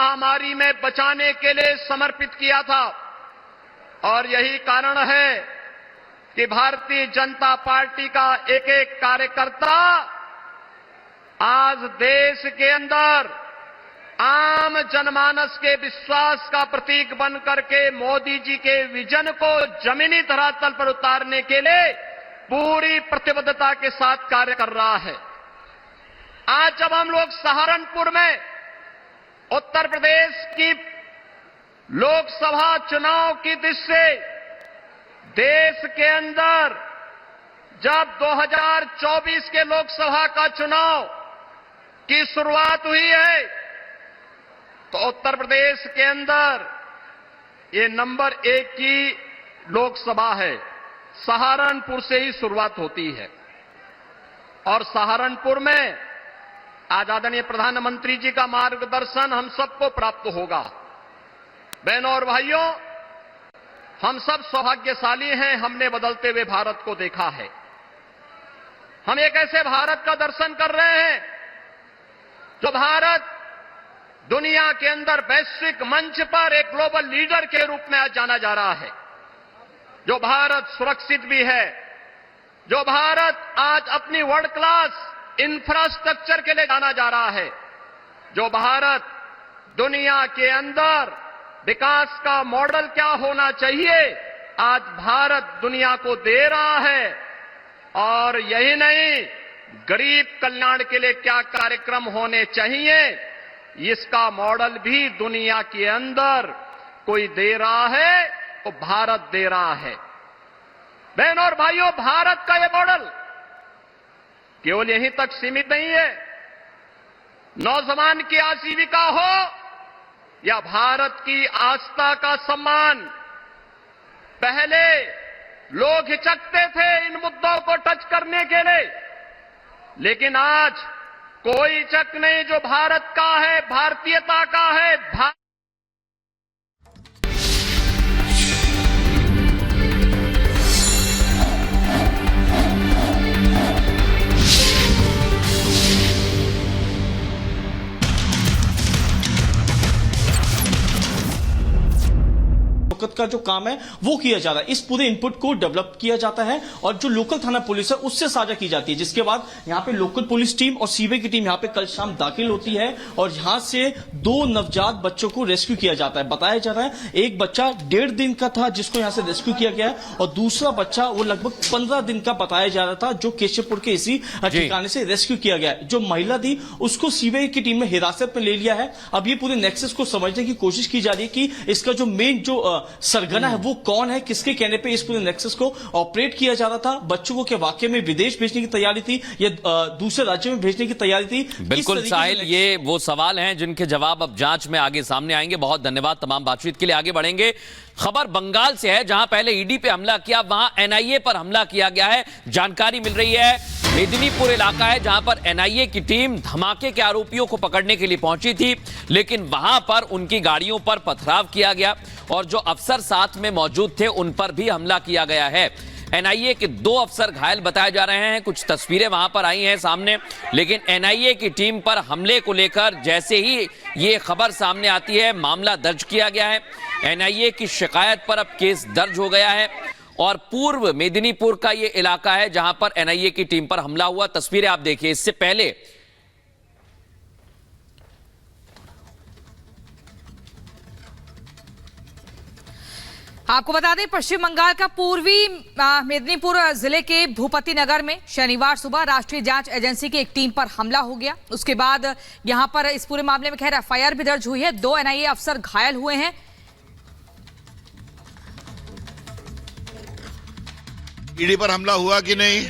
महामारी में बचाने के लिए समर्पित किया था। और यही कारण है कि भारतीय जनता पार्टी का एक एक कार्यकर्ता आज देश के अंदर आम जनमानस के विश्वास का प्रतीक बन करके मोदी जी के विजन को जमीनी धरातल पर उतारने के लिए पूरी प्रतिबद्धता के साथ कार्य कर रहा है। आज जब हम लोग सहारनपुर में उत्तर प्रदेश की लोकसभा चुनाव की दृष्टि से देश के अंदर जब 2024 के लोकसभा का चुनाव की शुरुआत हुई है तो उत्तर प्रदेश के अंदर ये नंबर 1 की लोकसभा है। सहारनपुर से ही शुरुआत होती है और सहारनपुर में आज आदरणीय प्रधानमंत्री जी का मार्गदर्शन हम सबको प्राप्त होगा। बहनों और भाइयों, हम सब सौभाग्यशाली हैं, हमने बदलते हुए भारत को देखा है। हम एक ऐसे भारत का दर्शन कर रहे हैं जो भारत दुनिया के अंदर वैश्विक मंच पर एक ग्लोबल लीडर के रूप में आज जाना जा रहा है। जो भारत सुरक्षित भी है, जो भारत आज अपनी वर्ल्ड क्लास इंफ्रास्ट्रक्चर के लिए जाना जा रहा है, जो भारत दुनिया के अंदर विकास का मॉडल क्या होना चाहिए आज भारत दुनिया को दे रहा है। और यही नहीं, गरीब कल्याण के लिए क्या कार्यक्रम होने चाहिए इसका मॉडल भी दुनिया के अंदर कोई दे रहा है तो भारत दे रहा है। बहनों और भाइयों, भारत का यह मॉडल केवल यहीं तक सीमित नहीं है। नौजवान की आजीविका हो या भारत की आस्था का सम्मान, पहले लोग हिचकते थे इन मुद्दों को टच करने के लिए, लेकिन आज कोई हिचक नहीं जो भारत का है, भारतीयता का है। का जो काम है वो किया जा रहा है। इस पूरे इनपुट को डेवलप किया जाता है और जो लोकल थाना पुलिस है उससे साझा की जाती है, जिसके बाद यहां पे लोकल पुलिस टीम और सीबीआई की टीम यहां पे कल शाम दाखिल होती है और यहां से 2 नवजात बच्चों को रेस्क्यू किया जाता है। बताया जा रहा है एक बच्चा 1.5 दिन का था जिसको यहां से रेस्क्यू किया गया है और दूसरा बच्चा वो लगभग 15 दिन का बताया जा रहा था जो केशवपुर के इसी ठिकाने से रेस्क्यू किया गया है। जो महिला थी उसको सीबीआई की टीम ने हिरासत में ले लिया है। अब ये पूरे नेक्सस को समझने की कोशिश की जा रही है कि इसका जो मेन जो सरगना है वो कौन है, किसके कहने पे इस पूरे नेक्सस को ऑपरेट किया जा रहा था। बच्चों को क्या वाकई में विदेश भेजने की तैयारी थी या दूसरे राज्य में भेजने की तैयारी थी? बिल्कुल साहिल, ये वो सवाल हैं जिनके जवाब अब जांच में आगे सामने आएंगे। बहुत धन्यवाद, तमाम बातचीत के लिए आगे बढ़ेंगे। खबर बंगाल से है, जहां पहले ईडी पे हमला किया वहां एनआईए पर हमला किया गया है। जानकारी मिल रही है मेदिनीपुर इलाका है जहां पर एनआईए की टीम धमाके के आरोपियों को पकड़ने के लिए पहुंची थी, लेकिन वहां पर उनकी गाड़ियों पर पथराव किया गया और जो अफसर साथ में मौजूद थे उन पर भी हमला किया गया है। एनआईए के 2 अफसर घायल बताए जा रहे हैं। कुछ तस्वीरें वहां पर आई हैं सामने, लेकिन एनआईए की टीम पर हमले को लेकर जैसे ही ये खबर सामने आती है मामला दर्ज किया गया है। एनआईए की शिकायत पर अब केस दर्ज हो गया है और पूर्व मेदिनीपुर का ये इलाका है जहां पर एनआईए की टीम पर हमला हुआ। तस्वीरें आप देखिए। इससे पहले आपको बता दें पश्चिम बंगाल का पूर्वी मेदिनीपुर जिले के भूपति नगर में शनिवार सुबह राष्ट्रीय जांच एजेंसी की एक टीम पर हमला हो गया। उसके बाद यहां पर इस पूरे मामले में खैर एफआईआर भी दर्ज हुई है। 2 एनआईए अफसर घायल हुए हैं। ईडी पर हमला हुआ कि नहीं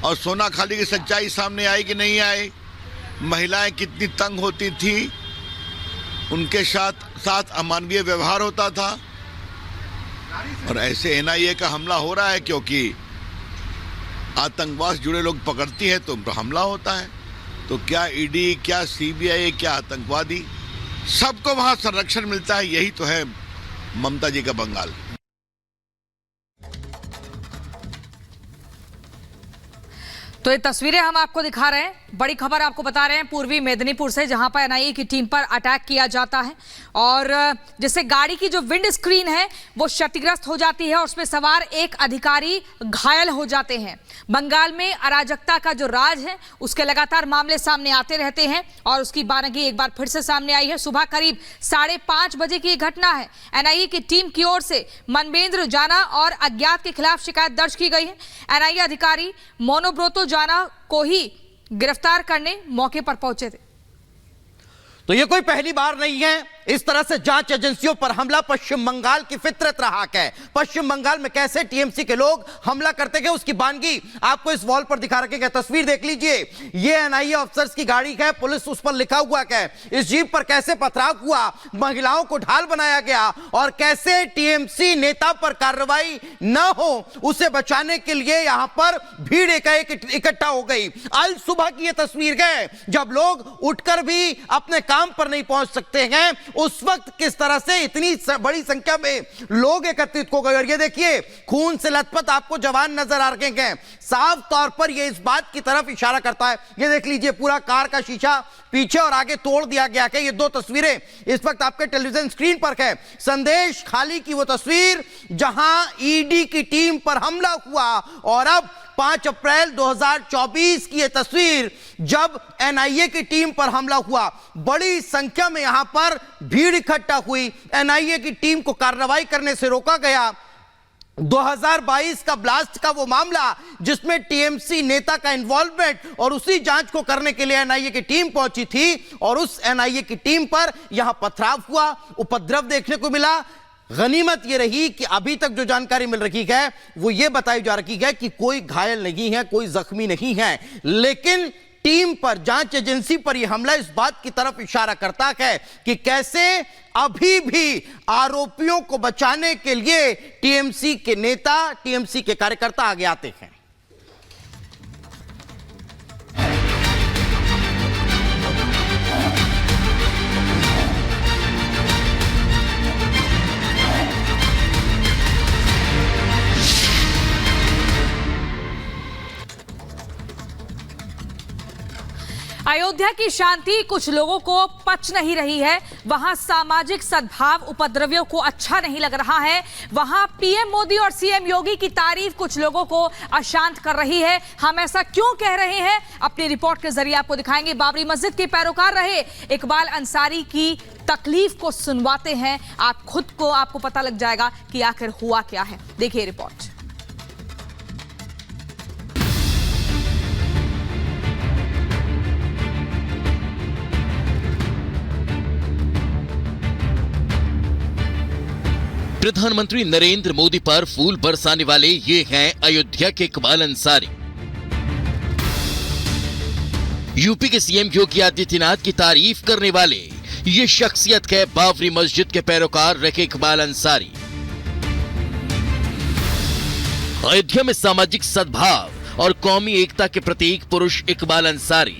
और सोनाखाली की सच्चाई सामने आई कि नहीं आई, महिलाएं कितनी तंग होती थी, उनके साथ अमानवीय व्यवहार होता था और ऐसे एनआईए का हमला हो रहा है क्योंकि आतंकवाद से जुड़े लोग पकड़ती है तो हमला होता है। तो क्या ईडी, क्या सीबीआई, क्या आतंकवादी, सबको वहां संरक्षण मिलता है। यही तो है ममता जी का बंगाल। तो ये तस्वीरें हम आपको दिखा रहे हैं। बड़ी खबर आपको बता रहे हैं पूर्वी मेदिनीपुर से, जहां पर एनआईए की टीम पर अटैक किया जाता है और जिससे गाड़ी की जो विंड स्क्रीन है वो क्षतिग्रस्त हो जाती है और उसमें सवार एक अधिकारी घायल हो जाते हैं। बंगाल में अराजकता का जो राज है उसके लगातार मामले सामने आते रहते हैं और उसकी बारगी एक बार फिर से सामने आई है। सुबह करीब 5:30 बजे की घटना है। एनआईए की टीम की ओर से मनवेंद्र जाना और अज्ञात के खिलाफ शिकायत दर्ज की गई है। एनआईए अधिकारी मोनोब्रोतो जाना को ही गिरफ्तार करने मौके पर पहुंचे थे। तो ये कोई पहली बार नहीं है इस तरह से जांच एजेंसियों पर हमला। पश्चिम बंगाल की फितरत रहा है। पश्चिम बंगाल में कैसे टीएमसी के लोग हमला करते गए उसकी बानगी आपको इस वॉल पर दिखा रखे गए। तस्वीर देख लीजिए, ये एनआईए ऑफिसर्स की गाड़ी है, पुलिस उस पर लिखा हुआ है। इस जीप पर कैसे पथराव हुआ, महिलाओं को ढाल बनाया गया और कैसे टीएमसी नेता पर कार्रवाई न हो उसे बचाने के लिए यहां पर भीड़ इकट्ठा हो गई। आज सुबह की यह तस्वीर है जब लोग उठकर भी अपने काम पर नहीं पहुंच सकते हैं। उस वक्त किस तरह से इतनी बड़ी संख्या में लोग एकत्रित हो गए और ये देखिए खून से लथपथ आपको जवान नजर आ रहे हैं। साफ तौर पर यह इस बात की तरफ इशारा करता है। ये देख लीजिए, पूरा कार का शीशा पीछे और आगे तोड़ दिया गया है। ये दो तस्वीरें इस वक्त आपके टेलीविजन स्क्रीन पर है। संदेश खाली की वो तस्वीर जहां ईडी की टीम पर हमला हुआ और अब 5 अप्रैल 2024 की यह तस्वीर जब एनआईए की टीम पर हमला हुआ। बड़ी संख्या में यहां पर भीड़ इकट्ठा हुई। एनआईए की टीम को कार्रवाई करने से रोका गया। 2022 का ब्लास्ट का वो मामला जिसमें टीएमसी नेता का इन्वॉल्वमेंट और उसी जांच को करने के लिए एनआईए की टीम पहुंची थी और उस एनआईए की टीम पर यहां पथराव हुआ, उपद्रव देखने को मिला। गनीमत यह रही कि अभी तक जो जानकारी मिल रही है वो ये बताई जा रही है कि कोई घायल नहीं है, कोई जख्मी नहीं है, लेकिन टीम पर, जांच एजेंसी पर यह हमला इस बात की तरफ इशारा करता है कि कैसे अभी भी आरोपियों को बचाने के लिए टीएमसी के नेता, टीएमसी के कार्यकर्ता आगे आते हैं। अयोध्या की शांति कुछ लोगों को पच नहीं रही है। वहां सामाजिक सद्भाव उपद्रवियों को अच्छा नहीं लग रहा है। वहां पीएम मोदी और सीएम योगी की तारीफ कुछ लोगों को अशांत कर रही है। हम ऐसा क्यों कह रहे हैं अपनी रिपोर्ट के जरिए आपको दिखाएंगे। बाबरी मस्जिद के पैरोकार रहे इकबाल अंसारी की तकलीफ को सुनवाते हैं। आपको पता लग जाएगा कि आखिर हुआ क्या है। देखिए रिपोर्ट। प्रधानमंत्री नरेंद्र मोदी पर फूल बरसाने वाले ये हैं अयोध्या के इकबाल अंसारी। यूपी के सीएम योगी आदित्यनाथ की तारीफ करने वाले ये शख्सियत है बाबरी मस्जिद के पैरोकार रहे इकबाल अंसारी। अयोध्या में सामाजिक सद्भाव और कौमी एकता के प्रतीक पुरुष इकबाल अंसारी।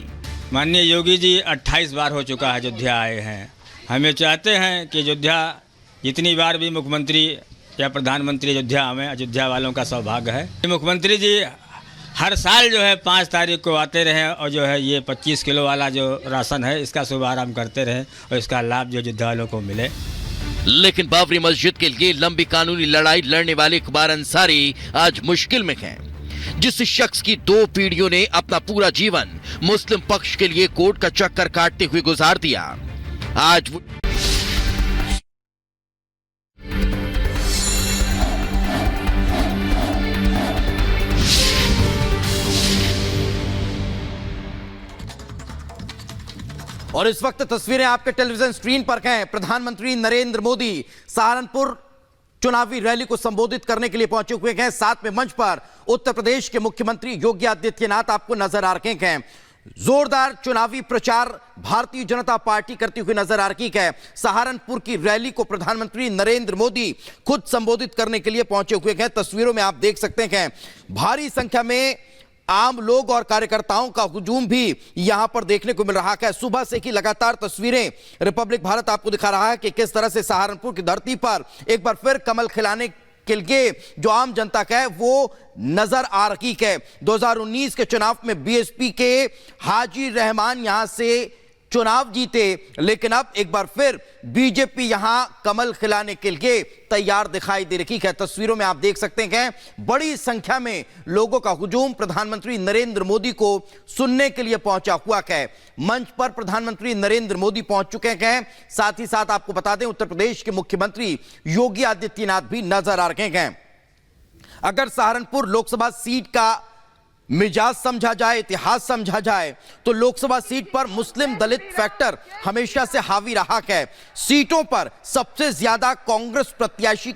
माननीय योगी जी 28 बार हो चुका है अयोध्या आए हैं। हमें चाहते हैं कि अयोध्या जितनी बार भी मुख्यमंत्री या प्रधानमंत्री अयोध्या आवे, अयोध्या वालों का सौभाग्य है। मुख्यमंत्री जी हर साल जो है 5 तारीख को आते रहे और जो है ये 25 किलो वाला जो राशन है इसका शुभारंभ करते रहे और इसका लाभ जो अयोध्या वालों को मिले। लेकिन बाबरी मस्जिद के लिए लंबी कानूनी लड़ाई लड़ने वाले इकबाल अंसारी आज मुश्किल में हैं। जिस शख्स की 2 पीढ़ियों ने अपना पूरा जीवन मुस्लिम पक्ष के लिए कोर्ट का चक्कर काटते हुए गुजार दिया, आज वो और इस वक्त तस्वीरें आपके टेलीविजन स्क्रीन पर हैं। प्रधानमंत्री नरेंद्र मोदी सहारनपुर चुनावी रैली को संबोधित करने के लिए पहुंचे हुए हैं। साथ में मंच पर उत्तर प्रदेश के मुख्यमंत्री योगी आदित्यनाथ आपको नजर आ रहे हैं। जोरदार चुनावी प्रचार भारतीय जनता पार्टी करती हुई नजर आ रही है। सहारनपुर की रैली को प्रधानमंत्री नरेंद्र मोदी खुद संबोधित करने के लिए पहुंचे हुए हैं। तस्वीरों में आप देख सकते हैं भारी संख्या में आम लोग और कार्यकर्ताओं का हुजूम भी यहां पर देखने को मिल रहा है। सुबह से ही लगातार तस्वीरें रिपब्लिक भारत आपको दिखा रहा है कि किस तरह से सहारनपुर की धरती पर एक बार फिर कमल खिलाने लिए जो आम जनता का है वो नजर आ रही है। 2019 के चुनाव में बीएसपी के हाजी रहमान यहां से चुनाव जीते, लेकिन अब एक बार फिर बीजेपी यहां कमल खिलाने के लिए तैयार दिखाई दे रही है। तस्वीरों में आप देख सकते हैं बड़ी संख्या में लोगों का हुजूम प्रधानमंत्री नरेंद्र मोदी को सुनने के लिए पहुंचा हुआ है। मंच पर प्रधानमंत्री नरेंद्र मोदी पहुंच चुके हैं। साथ ही साथ आपको बता दें उत्तर प्रदेश के मुख्यमंत्री योगी आदित्यनाथ भी नजर आ रहे हैं। अगर सहारनपुर लोकसभा सीट का मिजाज समझा जाए, इतिहास समझा जाए, तो लोकसभा सीट पर मुस्लिम दलित फैक्टर हमेशा से हावी रहा है। सीटों पर सबसे ज्यादा कांग्रेस प्रत्याशी